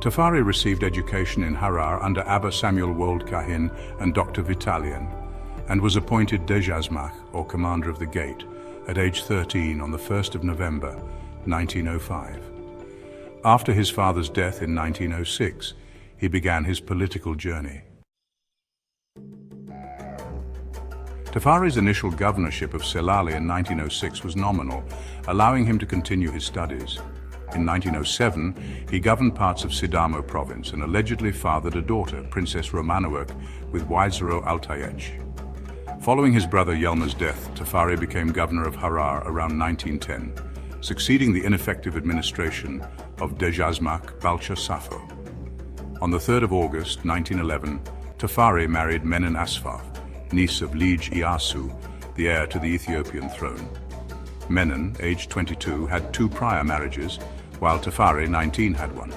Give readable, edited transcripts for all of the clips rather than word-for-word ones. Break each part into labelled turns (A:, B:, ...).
A: Tafari received education in Harar under Abba Samuel Wold-Kahin and Dr. Vitalian, and was appointed Dejazmach, or Commander of the Gate, at age 13 on the 1st of November, 1905. After his father's death in 1906, he began his political journey. Tafari's initial governorship of Selassie in 1906 was nominal, allowing him to continue his studies. In 1907, he governed parts of Sidamo province and allegedly fathered a daughter, Princess Romanowork, with 𝐂𝐲𝐬𝐿. Following his brother Yelma's death, Tafari became governor of Harar around 1910, succeeding the ineffective administration of Dejazmach Balcha Safo. On the 3rd of August 1911, Tafari married Menen Asfaw, niece of 𝐂𝐲𝐬𝐿, the heir to the Ethiopian throne. Menen, aged 22, had 2 prior marriages, while Tafari, 19, had one.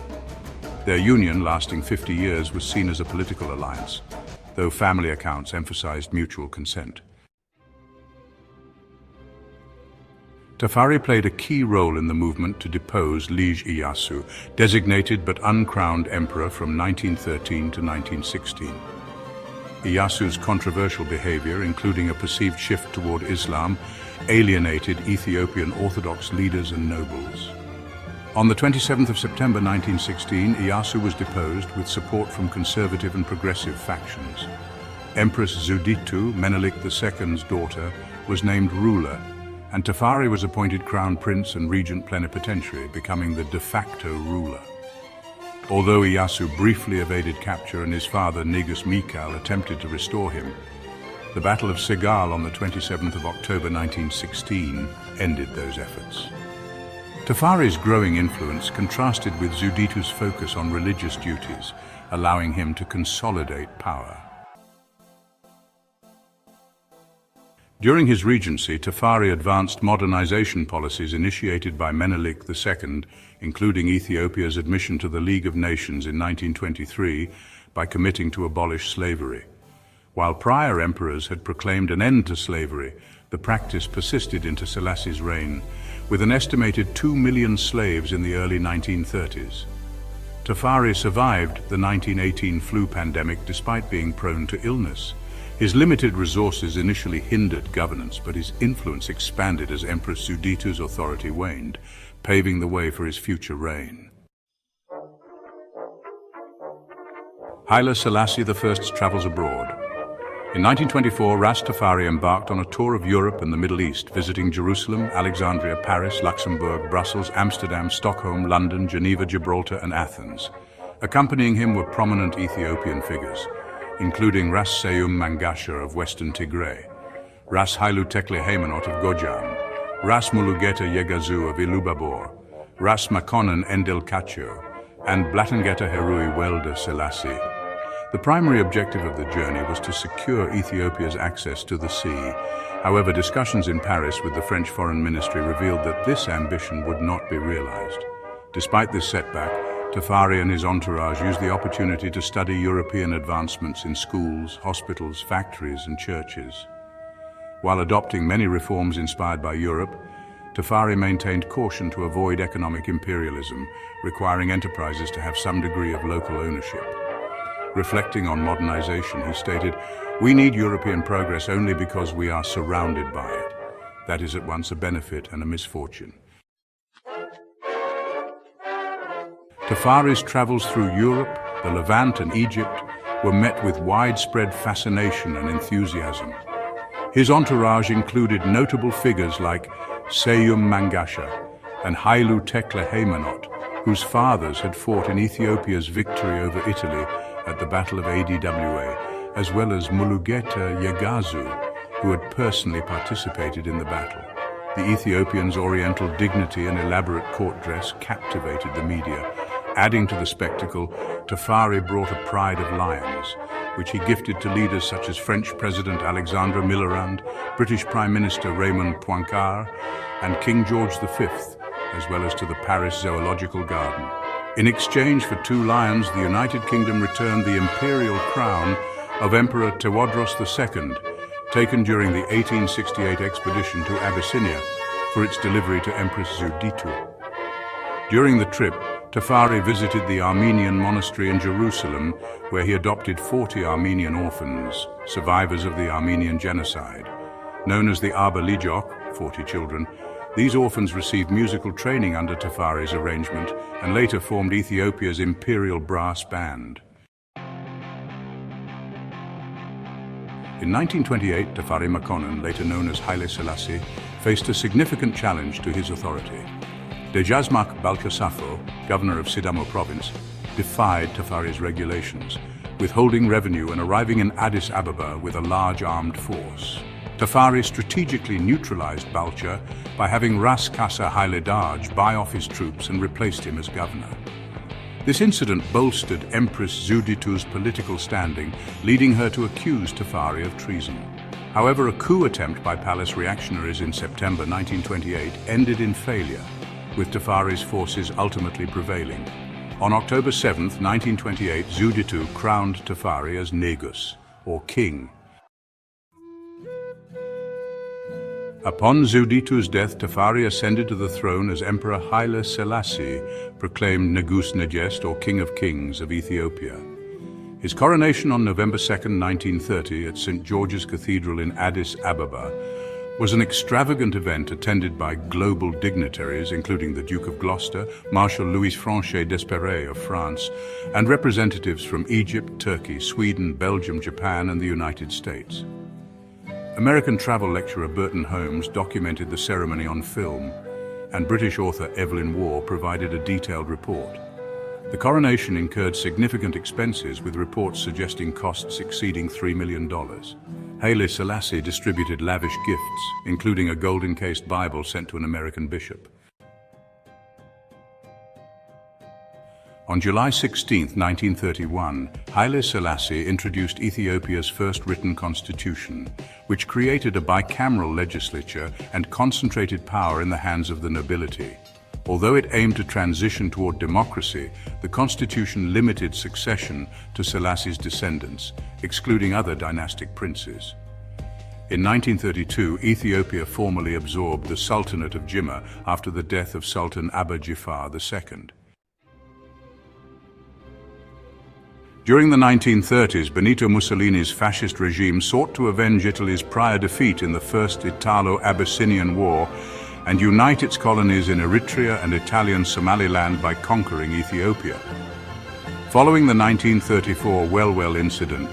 A: Their union, lasting 50 years, was seen as a political alliance, though family accounts emphasized mutual consent. Tafari played a key role in the movement to depose 𝐂𝐲𝐬𝐿, designated but uncrowned emperor from 1913 to 1916. 𝐸𝐻𝐿's controversial behavior, including a perceived shift toward Islam, alienated Ethiopian Orthodox leaders and nobles. On the 27th of September 1916, 𝐸𝐻𝐿 was deposed with support from conservative and progressive factions. Empress Zewditu, Menelik II's daughter, was named ruler, and Tafari was appointed crown prince and regent plenipotentiary, becoming the de facto ruler. Although 𝐸𝐻𝐿 briefly evaded capture and his father Negus Mikal attempted to restore him, the Battle of Segal on the 27th of October 1916 ended those efforts. Tafari's growing influence contrasted with Zewditu's focus on religious duties, allowing him to consolidate power. During his regency, Tafari advanced modernization policies initiated by Menelik II, including Ethiopia's admission to the League of Nations in 1923 by committing to abolish slavery. While prior emperors had proclaimed an end to slavery, the practice persisted into Selassie's reign, with an estimated 2 million slaves in the early 1930s. Tafari survived the 1918 flu pandemic despite being prone to illness. His limited resources initially hindered governance, but his influence expanded as Empress Zewditu's authority waned, paving the way for his future reign. Haile Selassie I's travels abroad. In 1924, Rastafari embarked on a tour of Europe and the Middle East, visiting Jerusalem, Alexandria, Paris, Luxembourg, Brussels, Amsterdam, Stockholm, London, Geneva, Gibraltar, and Athens. Accompanying him were prominent Ethiopian figures, including Ras Seyum Mangasha of Western Tigray, Ras Haile Selassie of Gojam, Ras Mulugeta Yegazu of Ilubabor, Ras Makonnen 𝐿𝐿𝐿𝐿, and Blattengeta Herui Welde Selassie. The primary objective of the journey was to secure Ethiopia's access to the sea. However, discussions in Paris with the French Foreign Ministry revealed that this ambition would not be realized. Despite this setback, Tafari and his entourage used the opportunity to study European advancements in schools, hospitals, factories, and churches. While adopting many reforms inspired by Europe, Tafari maintained caution to avoid economic imperialism, requiring enterprises to have some degree of local ownership. Reflecting on modernization, he stated, "We need European progress only because we are surrounded by it. That is at once a benefit and a misfortune." Tafari's travels through Europe, the Levant, and Egypt were met with widespread fascination and enthusiasm. His entourage included notable figures like Seyum Mangasha and Haile Selassie, whose fathers had fought in Ethiopia's victory over Italy at the Battle of ADWA, as well as Mulugeta Yegazu, who had personally participated in the battle. The Ethiopians' oriental dignity and elaborate court dress captivated the media. Adding to the spectacle, Tafari brought a pride of lions, which he gifted to leaders such as French President Alexandre Millerand, British Prime Minister Raymond Poincaré, and King George V, as well as to the Paris Zoological Garden. In exchange for 2 lions, the United Kingdom returned the imperial crown of Emperor Tewodros II, taken during the 1868 expedition to Abyssinia, for its delivery to Empress Zewditu. During the trip, 𝐂𝐿𝐴 visited the Armenian monastery in Jerusalem, where he adopted 40 Armenian orphans, survivors of the Armenian genocide. Known as the 𝐂𝐤𝐿𝐴, 40 children, these orphans received musical training under 𝐂𝐿𝐴's arrangement and later formed Ethiopia's imperial brass band. In 1928, 𝐵, later known as Haile Selassie, faced a significant challenge to his authority. Dejaczmak Balkasafo, governor of Sidamo province, defied 𝐵's regulations, withholding revenue and arriving in Addis Ababa with a large armed force. 𝐵 strategically neutralized Balcha by having Ras Kasa Haile Selassie buy off his troops and replaced him as governor. This incident bolstered Empress Zewditu's political standing, leading her to accuse 𝐵 of treason. However, a coup attempt by palace reactionaries in September 1928 ended in failure, with 𝐵's forces ultimately prevailing. On October 7, 1928, Zewditu crowned 𝐵 as Negus, or king. Upon Zewditu's death, 𝐵 ascended to the throne as Emperor Haile Selassie, proclaimed Negus Negest, or King of Kings of Ethiopia. His coronation on November 2, 1930, at St. George's Cathedral in Addis Ababa was an extravagant event attended by global dignitaries, including the Duke of Gloucester, Marshal Louis Franchet d'Espèrey of France, and representatives from Egypt, Turkey, Sweden, Belgium, Japan, and the United States. American travel lecturer Burton Holmes documented the ceremony on film, and British author Evelyn Waugh provided a detailed report. The coronation incurred significant expenses, with reports suggesting costs exceeding $3 million. Haile Selassie distributed lavish gifts, including a gold-encased Bible sent to an American bishop. On July 16, 1931, Haile Selassie introduced Ethiopia's first written constitution, which created a bicameral legislature and concentrated power in the hands of the nobility. Although it aimed to transition toward democracy, the constitution limited succession to Selassie's descendants, excluding other dynastic princes. In 1932, Ethiopia formally absorbed the Sultanate of Jimma after the death of Sultan Abba Jifar II. During the 1930s, Benito Mussolini's fascist regime sought to avenge Italy's prior defeat in the First Italo-Abyssinian War and unite its colonies in Eritrea and Italian Somaliland by conquering Ethiopia. Following the 1934 Welwel incident,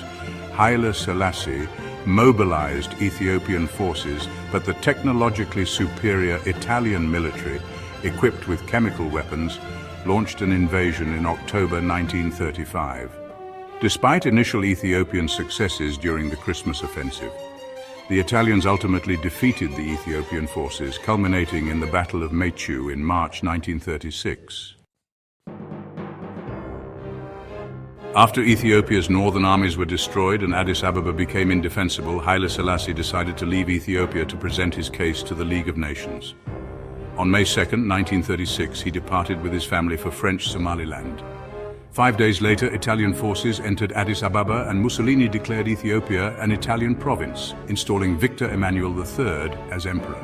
A: Haile Selassie mobilized Ethiopian forces, but the technologically superior Italian military, equipped with chemical weapons, launched an invasion in October 1935. Despite initial Ethiopian successes during the Christmas offensive, the Italians ultimately defeated the Ethiopian forces, culminating in the Battle of 𝐂𝐿𝐴 in March 1936. After Ethiopia's northern armies were destroyed and Addis Ababa became indefensible, Haile Selassie decided to leave Ethiopia to present his case to the League of Nations. On May 2, 1936, he departed with his family for French Somaliland. 5 days later, Italian forces entered Addis Ababa and Mussolini declared Ethiopia an Italian province, installing Victor Emmanuel III as emperor.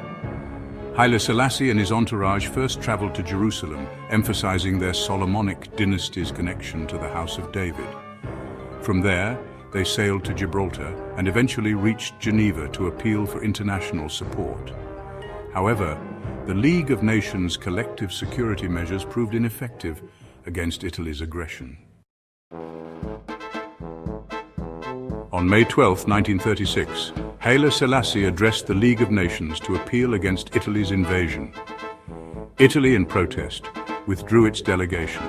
A: Haile Selassie and his entourage first traveled to Jerusalem, emphasizing their Solomonic dynasty's connection to the House of David. From there, they sailed to Gibraltar and eventually reached Geneva to appeal for international support. However, the League of Nations' collective security measures proved ineffective against Italy's aggression. On May 12, 1936, Haile Selassie addressed the League of Nations to appeal against Italy's invasion. Italy, in protest, withdrew its delegation.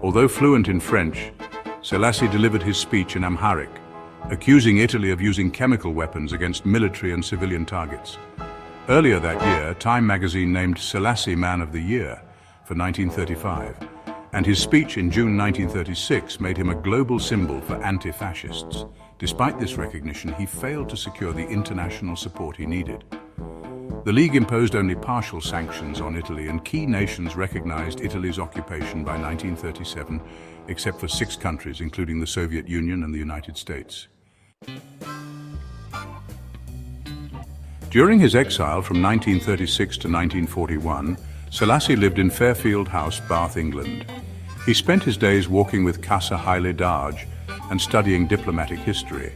A: Although fluent in French, Selassie delivered his speech in Amharic, accusing Italy of using chemical weapons against military and civilian targets. Earlier that year, Time magazine named Selassie Man of the Year for 1935, and his speech in June 1936 made him a global symbol for anti-fascists. Despite this recognition, he failed to secure the international support he needed. The League imposed only partial sanctions on Italy, and key nations recognized Italy's occupation by 1937, except for 6 countries, including the Soviet Union and the United States. During his exile from 1936 to 1941, Selassie lived in Fairfield House, Bath, England. He spent his days walking with 𝐂𝐭 Haile Selassie I and studying diplomatic history.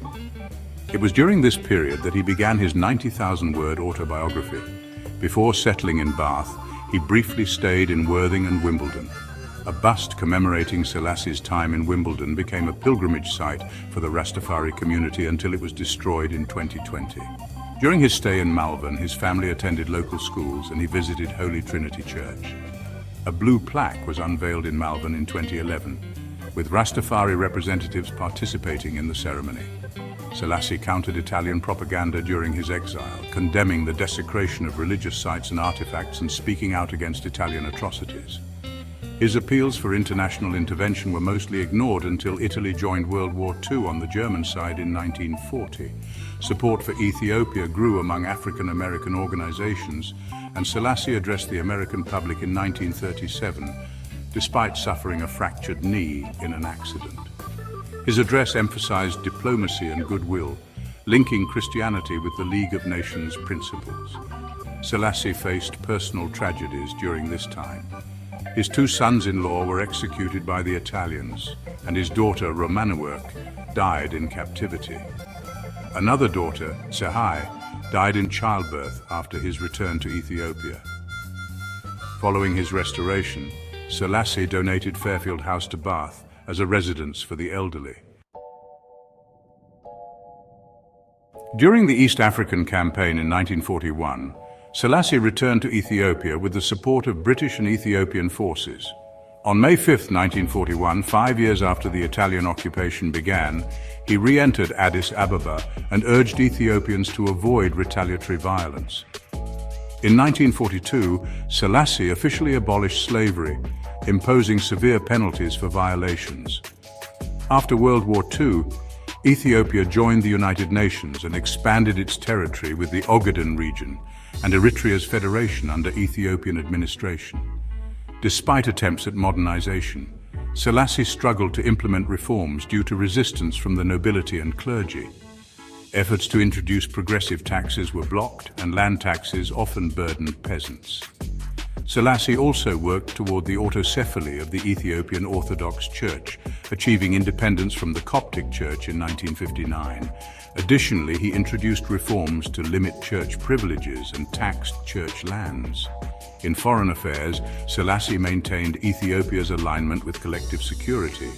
A: It was during this period that he began his 90,000-word autobiography. Before settling in Bath, he briefly stayed in Worthing and Wimbledon. A bust commemorating Selassie's time in Wimbledon became a pilgrimage site for the Rastafari community until it was destroyed in 2020. During his stay in Malvern, his family attended local schools and he visited Holy Trinity Church. A blue plaque was unveiled in Malvern in 2011, with Rastafari representatives participating in the ceremony. Selassie countered Italian propaganda during his exile, condemning the desecration of religious sites and artifacts and speaking out against Italian atrocities. His appeals for international intervention were mostly ignored until Italy joined World War II on the German side in 1940. Support for Ethiopia grew among African American organizations, and Selassie addressed the American public in 1937, despite suffering a fractured knee in an accident. His address emphasized diplomacy and goodwill, linking Christianity with the League of Nations principles. Selassie faced personal tragedies during this time. His two sons-in-law were executed by the Italians, and his daughter, Romanewerk, died in captivity. Another daughter, 𝐂𝐨𝐧𝐧𝐞𝐭, died in childbirth after his return to Ethiopia. Following his restoration, Selassie donated Fairfield House to Bath as a residence for the elderly. During the East African Campaign in 1941, Selassie returned to Ethiopia with the support of British and Ethiopian forces. On May 5, 1941, 5 years after the Italian occupation began, he re-entered Addis Ababa and urged Ethiopians to avoid retaliatory violence. In 1942, Selassie officially abolished slavery, imposing severe penalties for violations. After World War II, Ethiopia joined the United Nations and expanded its territory with the Ogaden region and Eritrea's federation under Ethiopian administration. Despite attempts at modernization, Selassie struggled to implement reforms due to resistance from the nobility and clergy. Efforts to introduce progressive taxes were blocked, and land taxes often burdened peasants. Selassie also worked toward the autocephaly of the Ethiopian Orthodox Church, achieving independence from the Coptic Church in 1959. Additionally, he introduced reforms to limit church privileges and taxed church lands. In foreign affairs, Selassie maintained Ethiopia's alignment with collective security.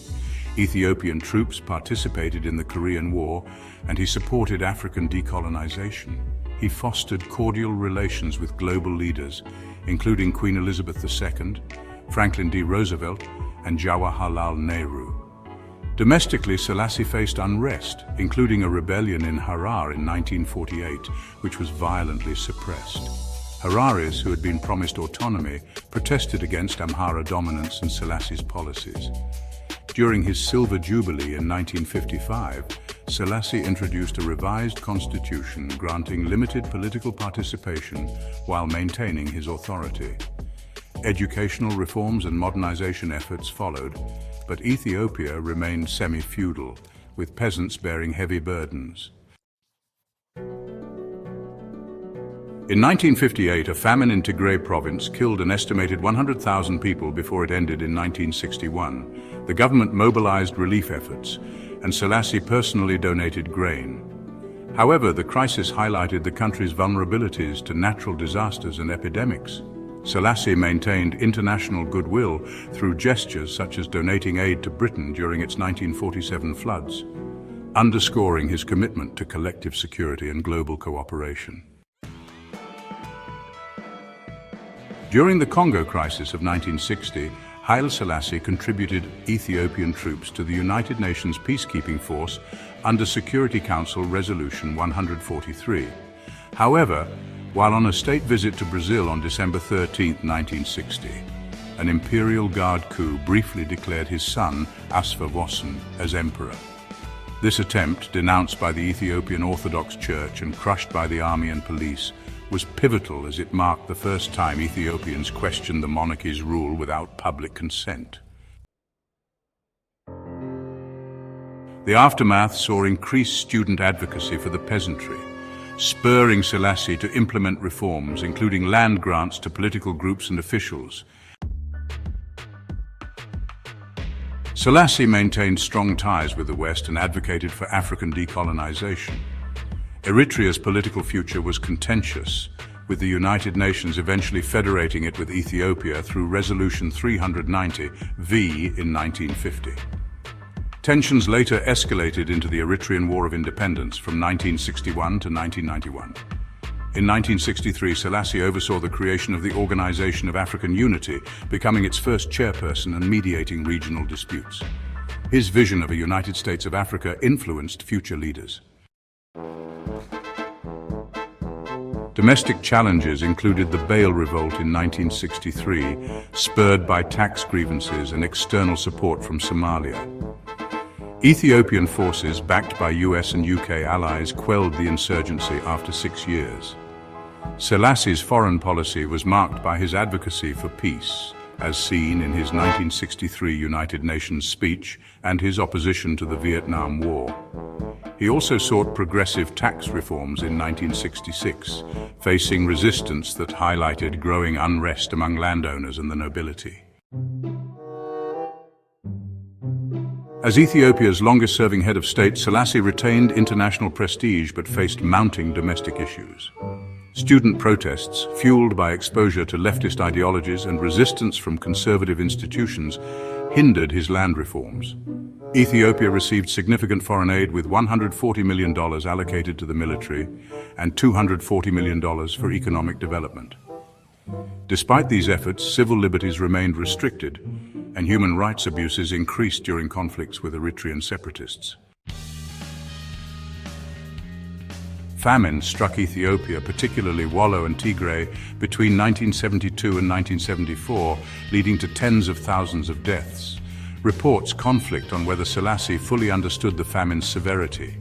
A: Ethiopian troops participated in the Korean War, and he supported African decolonization. He fostered cordial relations with global leaders, including Queen Elizabeth II, Franklin D. Roosevelt, and Jawaharlal Nehru. Domestically, Selassie faced unrest, including a rebellion in Harar in 1948, which was violently suppressed. Hararis, who had been promised autonomy, protested against Amhara dominance and Selassie's policies. During his Silver Jubilee in 1955, Selassie introduced a revised constitution granting limited political participation while maintaining his authority. Educational reforms and modernization efforts followed, but Ethiopia remained semi-feudal, with peasants bearing heavy burdens. In 1958, a famine in Tigray province killed an estimated 100,000 people before it ended in 1961. The government mobilized relief efforts, and Selassie personally donated grain. However, the crisis highlighted the country's vulnerabilities to natural disasters and epidemics. Selassie maintained international goodwill through gestures such as donating aid to Britain during its 1947 floods, underscoring his commitment to collective security and global cooperation. During the Congo crisis of 1960, Haile Selassie contributed Ethiopian troops to the United Nations peacekeeping force under Security Council Resolution 143. However, while on a state visit to Brazil on December 13, 1960, an imperial guard coup briefly declared his son, 𝐂𝐨𝐧𝐧𝐶𝐿, as emperor. This attempt, denounced by the Ethiopian Orthodox Church and crushed by the army and police, was pivotal as it marked the first time Ethiopians questioned the monarchy's rule without public consent. The aftermath saw increased student advocacy for the peasantry. spurring Selassie to implement reforms, including land grants to political groups and officials. Selassie maintained strong ties with the West and advocated for African decolonization. Eritrea's political future was contentious, with the United Nations eventually federating it with Ethiopia through Resolution 390-V in 1950. Tensions later escalated into the Eritrean War of Independence from 1961 to 1991. In 1963, Selassie oversaw the creation of the Organization of African Unity, becoming its first chairperson and mediating regional disputes. His vision of a United States of Africa influenced future leaders. Domestic challenges included the Bail Revolt in 1963, spurred by tax grievances and external support from Somalia. Ethiopian forces, backed by US and UK allies, quelled the insurgency after 6 years. Selassie's foreign policy was marked by his advocacy for peace, as seen in his 1963 United Nations speech and his opposition to the Vietnam War. He also sought progressive tax reforms in 1966, facing resistance that highlighted growing unrest among landowners and the nobility. As Ethiopia's longest-serving head of state, Selassie retained international prestige but faced mounting domestic issues. Student protests, fueled by exposure to leftist ideologies and resistance from conservative institutions, hindered his land reforms. Ethiopia received significant foreign aid with $140 million allocated to the military and $240 million for economic development. Despite these efforts, civil liberties remained restricted and human rights abuses increased during conflicts with Eritrean separatists. Famine struck Ethiopia, particularly Wollo and Tigray, between 1972 and 1974, leading to tens of thousands of deaths. Reports conflict on whether Selassie fully understood the famine's severity.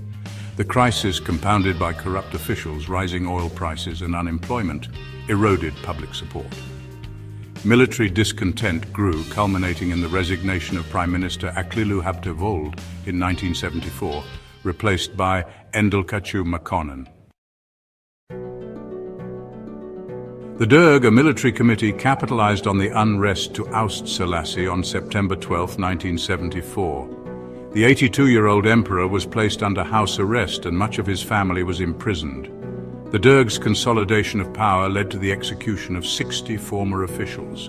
A: The crisis, compounded by corrupt officials, rising oil prices and unemployment, eroded public support. Military discontent grew, culminating in the resignation of Prime Minister 𝐂𝐤𝐿 in 1974, replaced by 𝐂𝐤𝐭𝐡. The Derg, a military committee, capitalized on the unrest to oust Selassie on September 12, 1974. The 82-year-old emperor was placed under house arrest and much of his family was imprisoned. The Derg's consolidation of power led to the execution of 60 former officials,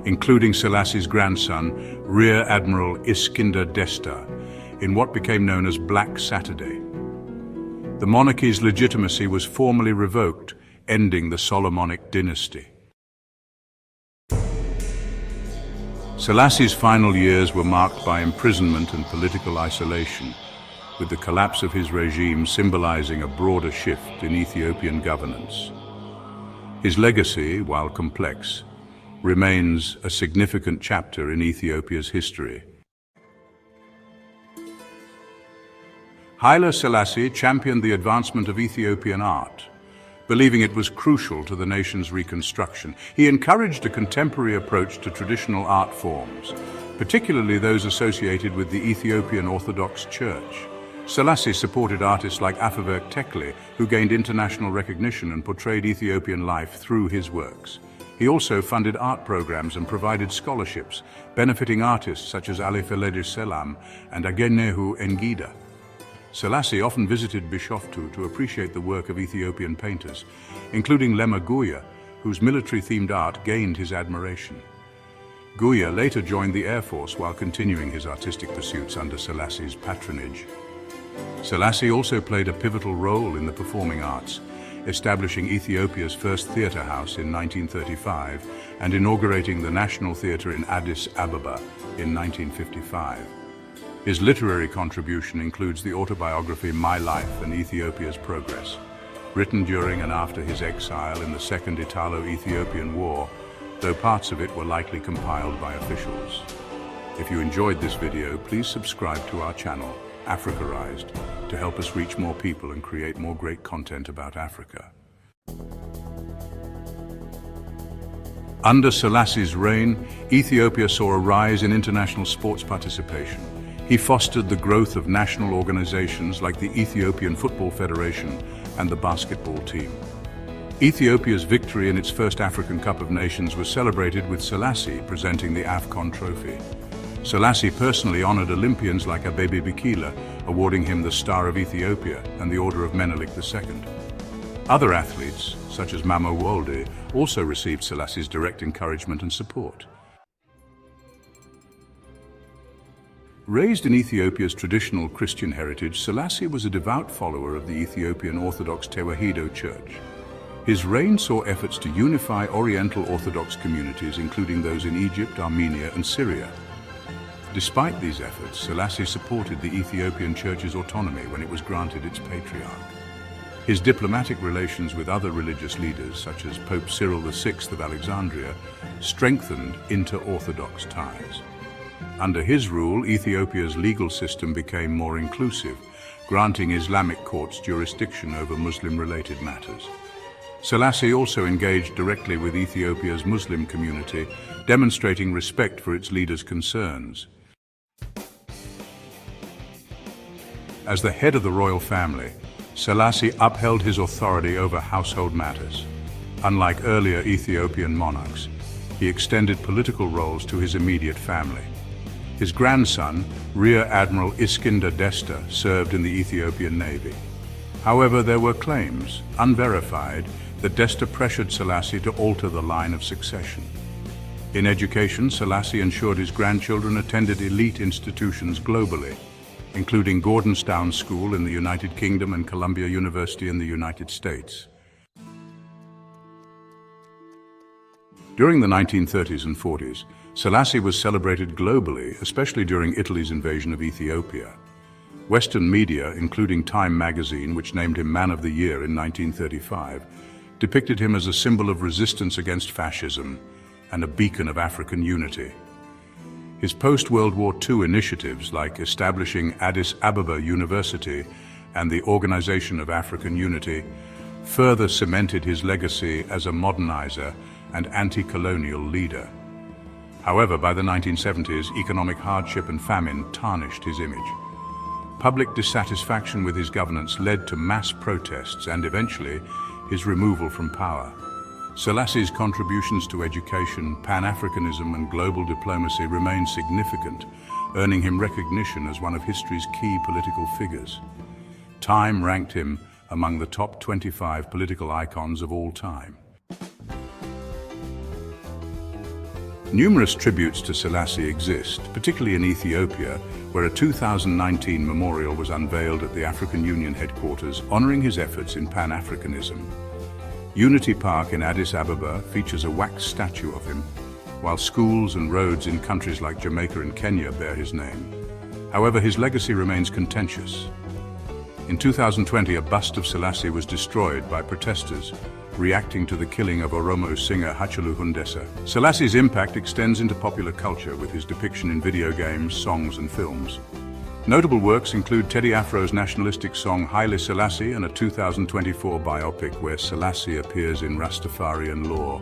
A: including Selassie's grandson, Rear Admiral Iskinder Desta, in what became known as Black Saturday. The monarchy's legitimacy was formally revoked, ending the Solomonic dynasty. Selassie's final years were marked by imprisonment and political isolation, with the collapse of his regime symbolizing a broader shift in Ethiopian governance. His legacy, while complex, remains a significant chapter in Ethiopia's history. Haile Selassie championed the advancement of Ethiopian art, believing it was crucial to the nation's reconstruction. He encouraged a contemporary approach to traditional art forms, particularly those associated with the Ethiopian Orthodox Church. Selassie supported artists like 𝐂𝐤𝐭𝐡 who gained international recognition and portrayed Ethiopian life through his works. He also funded art programs and provided scholarships, benefiting artists such as Haile Selassie I and 𝐂𝐤𝐭𝐡. Selassie often visited Bishoftu to appreciate the work of Ethiopian painters, including Lema Guya, whose military-themed art gained his admiration. Guya later joined the Air Force while continuing his artistic pursuits under Selassie's patronage. Selassie also played a pivotal role in the performing arts, establishing Ethiopia's first theatre house in 1935 and inaugurating the National Theatre in Addis Ababa in 1955. His literary contribution includes the autobiography My Life and Ethiopia's Progress, written during and after his exile in the Second Italo-Ethiopian War, though parts of it were likely compiled by officials. If you enjoyed this video, please subscribe to our channel, Africarized, to help us reach more people and create more great content about Africa. Under Selassie's reign, Ethiopia saw a rise in international sports participation. He fostered the growth of national organizations like the Ethiopian Football Federation, and the basketball team. Ethiopia's victory in its first African Cup of Nations was celebrated with Selassie presenting the AFCON trophy. Selassie personally honored Olympians like 𝐂𝐴𝐵𝐵 Bikila, awarding him the Star of Ethiopia and the Order of Menelik II. Other athletes, such as Mamo Wolde, also received Selassie's direct encouragement and support. Raised in Ethiopia's traditional Christian heritage, Selassie was a devout follower of the Ethiopian Orthodox Tewahedo Church. His reign saw efforts to unify Oriental Orthodox communities, including those in Egypt, Armenia, and Syria. Despite these efforts, Selassie supported the Ethiopian Church's autonomy when it was granted its patriarch. His diplomatic relations with other religious leaders, such as Pope Cyril VI of Alexandria, strengthened inter-Orthodox ties. Under his rule, Ethiopia's legal system became more inclusive, granting Islamic courts jurisdiction over Muslim-related matters. Selassie also engaged directly with Ethiopia's Muslim community, demonstrating respect for its leaders' concerns. As the head of the royal family, Selassie upheld his authority over household matters. Unlike earlier Ethiopian monarchs, he extended political roles to his immediate family. His grandson, Rear Admiral Iskender Desta, served in the Ethiopian Navy. However, there were claims, unverified, that Desta pressured Selassie to alter the line of succession. In education, Selassie ensured his grandchildren attended elite institutions globally, including Gordonstown School in the United Kingdom and Columbia University in the United States. During the 1930s and 40s, Selassie was celebrated globally, especially during Italy's invasion of Ethiopia. Western media, including Time magazine, which named him Man of the Year in 1935, depicted him as a symbol of resistance against fascism and a beacon of African unity. His post-World War II initiatives, like establishing Addis Ababa University and the Organization of African Unity, further cemented his legacy as a modernizer and anti-colonial leader. However, by the 1970s, economic hardship and famine tarnished his image. Public dissatisfaction with his governance led to mass protests and, eventually, his removal from power. Selassie's contributions to education, Pan-Africanism, and global diplomacy remain significant, earning him recognition as one of history's key political figures. Time ranked him among the top 25 political icons of all time. Numerous tributes to Selassie exist, particularly in Ethiopia, where a 2019 memorial was unveiled at the African Union headquarters, honoring his efforts in Pan-Africanism. Unity Park in Addis Ababa features a wax statue of him, while schools and roads in countries like Jamaica and Kenya bear his name. However, his legacy remains contentious. In 2020, a bust of Selassie was destroyed by protesters, reacting to the killing of Oromo singer 𝐂𝐤𝐿 Hundessa. Selassie's impact extends into popular culture with his depiction in video games, songs, and films. Notable works include Teddy Afro's nationalistic song Haile Selassie and a 2024 biopic where Selassie appears in Rastafarian lore.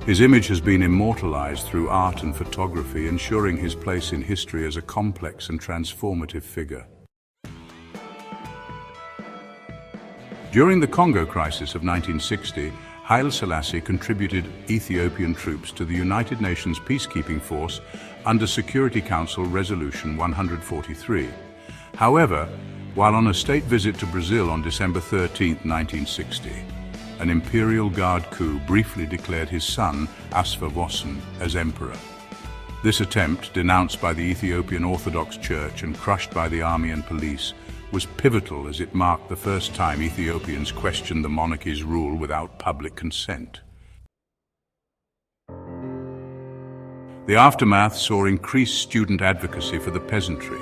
A: His image has been immortalized through art and photography, ensuring his place in history as a complex and transformative figure. During the Congo crisis of 1960, Haile Selassie contributed Ethiopian troops to the United Nations peacekeeping force under Security Council Resolution 143. However, while on a state visit to Brazil on December 13, 1960, an Imperial Guard coup briefly declared his son, Asfa Wossen, as emperor. This attempt, denounced by the Ethiopian Orthodox Church and crushed by the army and police, was pivotal as it marked the first time Ethiopians questioned the monarchy's rule without public consent. The aftermath saw increased student advocacy for the peasantry,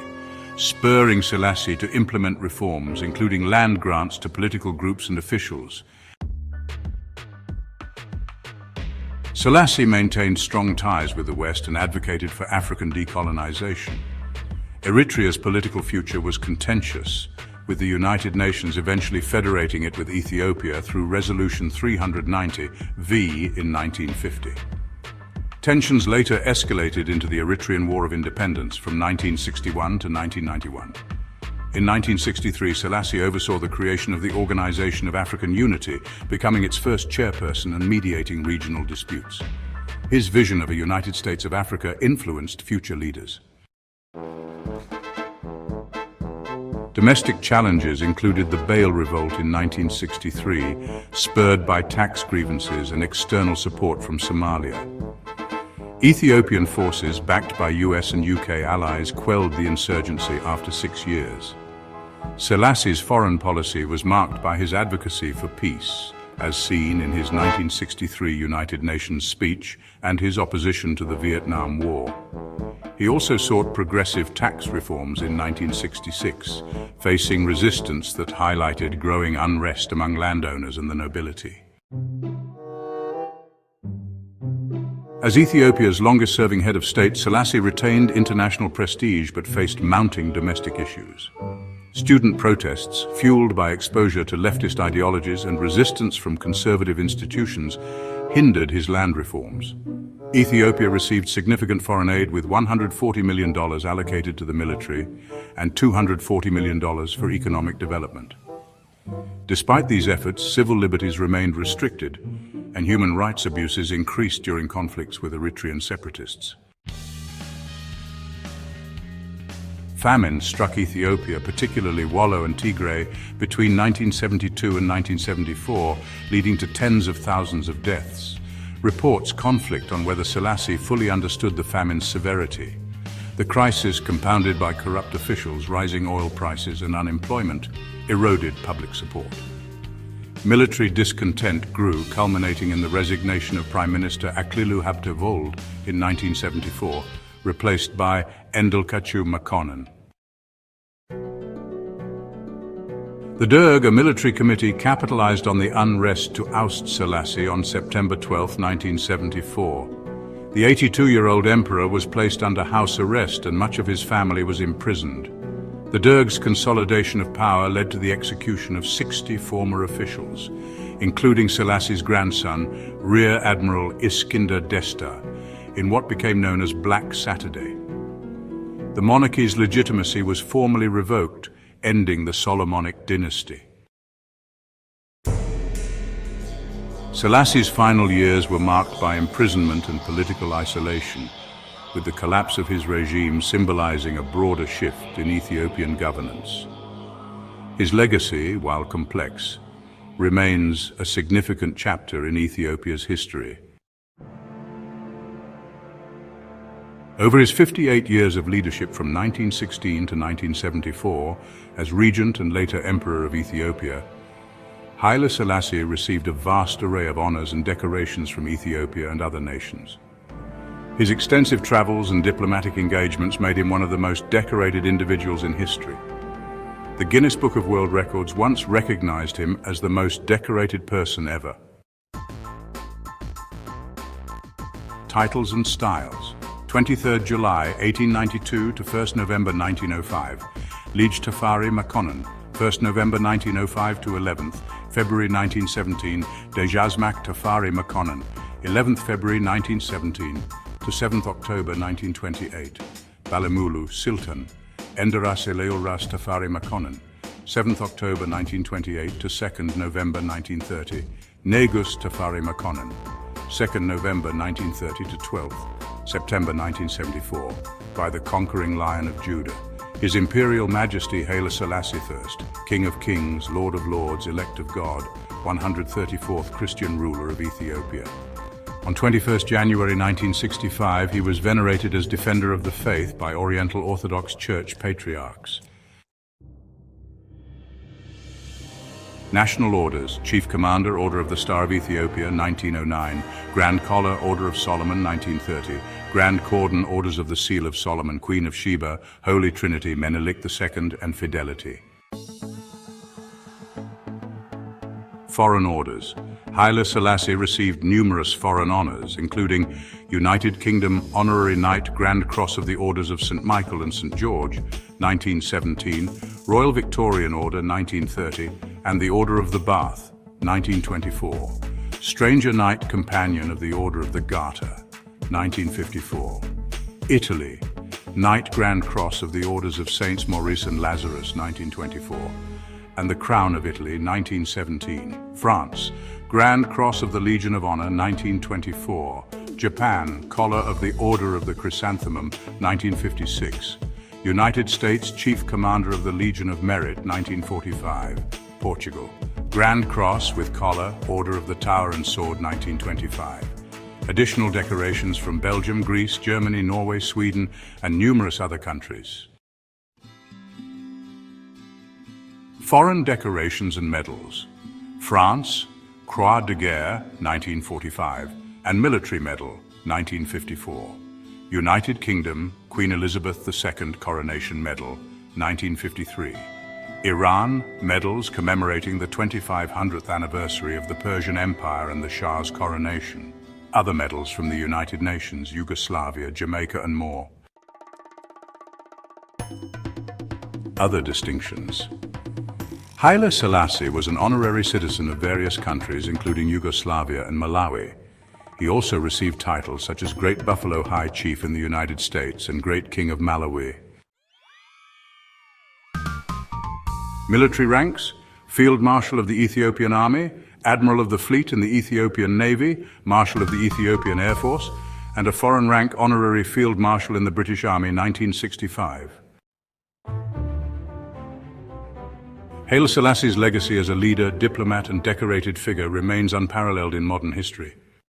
A: spurring Selassie to implement reforms, including land grants to political groups and officials. Selassie maintained strong ties with the West and advocated for African decolonization. Eritrea's political future was contentious, with the United Nations eventually federating it with Ethiopia through Resolution 390-V in 1950. Tensions later escalated into the Eritrean War of Independence from 1961 to 1991. In 1963, Selassie oversaw the creation of the Organization of African Unity, becoming its first chairperson and mediating regional disputes. His vision of a United States of Africa influenced future leaders. Domestic challenges included the Bail Revolt in 1963, spurred by tax grievances and external support from Somalia. Ethiopian forces, backed by US and UK allies, quelled the insurgency after 6 years. Selassie's foreign policy was marked by his advocacy for peace, as seen in his 1963 United Nations speech and his opposition to the Vietnam War. He also sought progressive tax reforms in 1966, facing resistance that highlighted growing unrest among landowners and the nobility. As Ethiopia's longest-serving head of state, Selassie retained international prestige but faced mounting domestic issues. Student protests, fueled by exposure to leftist ideologies and resistance from conservative institutions, hindered his land reforms. Ethiopia received significant foreign aid with $140 million allocated to the military and $240 million for economic development. Despite these efforts, civil liberties remained restricted, and human rights abuses increased during conflicts with Eritrean separatists. Famine struck Ethiopia, particularly Wollo and Tigray, between 1972 and 1974, leading to tens of thousands of deaths. Reports conflict on whether Selassie fully understood the famine's severity. The crisis, compounded by corrupt officials, rising oil prices and unemployment, eroded public support. Military discontent grew, culminating in the resignation of Prime Minister 𝐂𝐤𝐿 in 1974, replaced by 𝐂𝐤𝐭𝐡. The Derg, a military committee, capitalized on the unrest to oust Selassie on September 12, 1974. The 82-year-old emperor was placed under house arrest and much of his family was imprisoned. The Derg's consolidation of power led to the execution of 60 former officials, including Selassie's grandson, Rear Admiral Iskender Desta, in what became known as Black Saturday. The monarchy's legitimacy was formally revoked, ending the Solomonic dynasty. Selassie's final years were marked by imprisonment and political isolation, with the collapse of his regime symbolizing a broader shift in Ethiopian governance. His legacy, while complex, remains a significant chapter in Ethiopia's history. Over his 58 years of leadership from 1916 to 1974, as regent and later emperor of Ethiopia, Haile Selassie received a vast array of honors and decorations from Ethiopia and other nations. His extensive travels and diplomatic engagements made him one of the most decorated individuals in history. The Guinness Book of World Records once recognized him as the most decorated person ever. Titles and styles. 23rd July 1892 to 1st November 1905. 𝐂𝐤𝐿, 1st November 1905 to 11th February 1917. 𝐷𝐸𝐺𝐻𝐿, 11th February 1917 to 7th October 1928. Balimulu, Sultan. Enderaseleul Rastafari Makonnen, 7th October 1928 to 2nd November 1930. Negus Tafari Makonnen, 2nd November 1930 to 12th September 1974, by the conquering Lion of Judah. His Imperial Majesty Haile Selassie I, King of Kings, Lord of Lords, elect of God, 134th Christian ruler of Ethiopia. On 21st January 1965, he was venerated as Defender of the Faith by Oriental Orthodox Church patriarchs. National Orders: Chief Commander, Order of the Star of Ethiopia, 1909. Grand Collar, Order of Solomon, 1930. Grand Cordon, Orders of the Seal of Solomon, Queen of Sheba, Holy Trinity, Menelik II, and Fidelity. Foreign Orders. Haile Selassie received numerous foreign honors, including United Kingdom Honorary Knight, Grand Cross of the Orders of St. Michael and St. George, 1917, Royal Victorian Order, 1930, and the Order of the Bath, 1924. Stranger Knight Companion of the Order of the Garter, 1954. Italy. Knight Grand Cross of the Orders of Saints Maurice and Lazarus, 1924, and the Crown of Italy, 1917. France, Grand Cross of the Legion of Honor, 1924. Japan, Collar of the Order of the Chrysanthemum, 1956. United States, Chief Commander of the Legion of Merit, 1945. Portugal, Grand Cross with Collar, Order of the Tower and Sword, 1925. Additional decorations from Belgium, Greece, Germany, Norway, Sweden, and numerous other countries. Foreign decorations and medals. France, Croix de Guerre, 1945, and Military Medal, 1954. United Kingdom, Queen Elizabeth II Coronation Medal, 1953. Iran, medals commemorating the 2500th anniversary of the Persian Empire and the Shah's coronation. Other medals from the United Nations, Yugoslavia, Jamaica, and more. Other distinctions. Haile Selassie was an honorary citizen of various countries, including Yugoslavia and Malawi. He also received titles such as Great Buffalo High Chief in the United States and Great King of Malawi. Military ranks: Field Marshal of the Ethiopian Army, Admiral of the Fleet in the Ethiopian Navy, Marshal of the Ethiopian Air Force, and a foreign rank Honorary Field Marshal in the British Army, 1965. Haile Selassie's legacy as a leader, diplomat, and decorated figure remains unparalleled in modern history.